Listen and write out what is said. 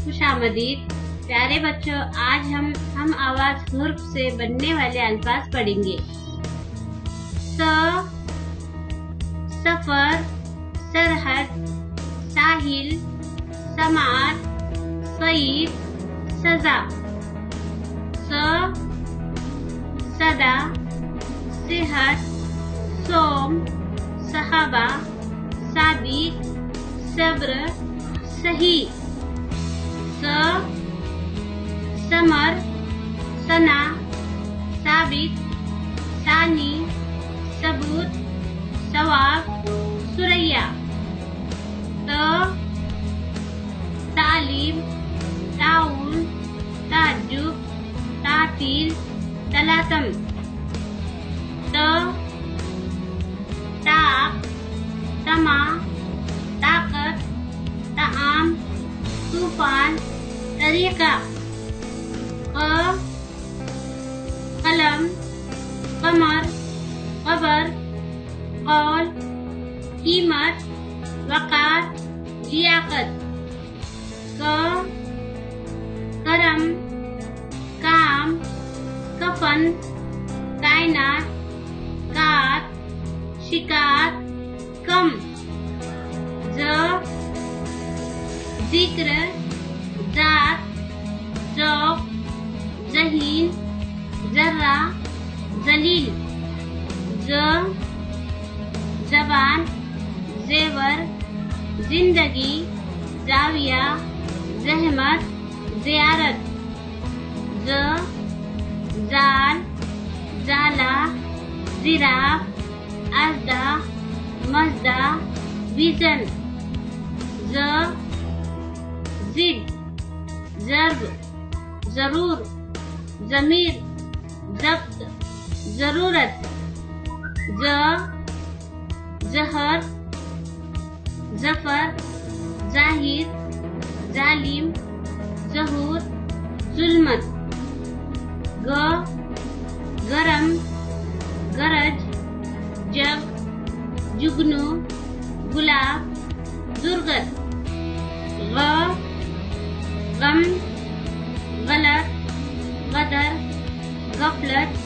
खुशामदीद प्यारे बच्चों, आज हम आवाज हुर्फ से बनने वाले अल्फाज पढ़ेंगे। सफर, सरहद, साहिल, समात, सईद, सजा। सदा, सेहत, सोम, सहाबा, साबित, सब्र, सही। समर, सना, साबित, सानी, सबूत, सवाब, सुरैया। तालीम, ताउन, ताज्जुब, तातील, तलातम। ताक, तमा, ताकत, ताआम, तूफान, तरीका। कलम, कमर, कबर, कौल, कीमत, वक़ार, लियाकत। करम, काम, कफन, कायनात, कात, शिकार, कम। जिक्र, जात, जौक, जहीन, जर्रा, जलील। जबान, जेवर, जिंदगी, जाविया, जहमत, जियारत। जाल, जाला, जिराफ, अज़दा, मज़दा, विज़न। जिद, जर्ब, जरूर, जमीर, जब्त, जरूरत। जहर, जफर, जाहिर, जालिम, जहूर, जुल्मत। गरम, गरज, जग, जुगनू, गुलाब, दुर्गत। गम, गलत, गदर, गफलत,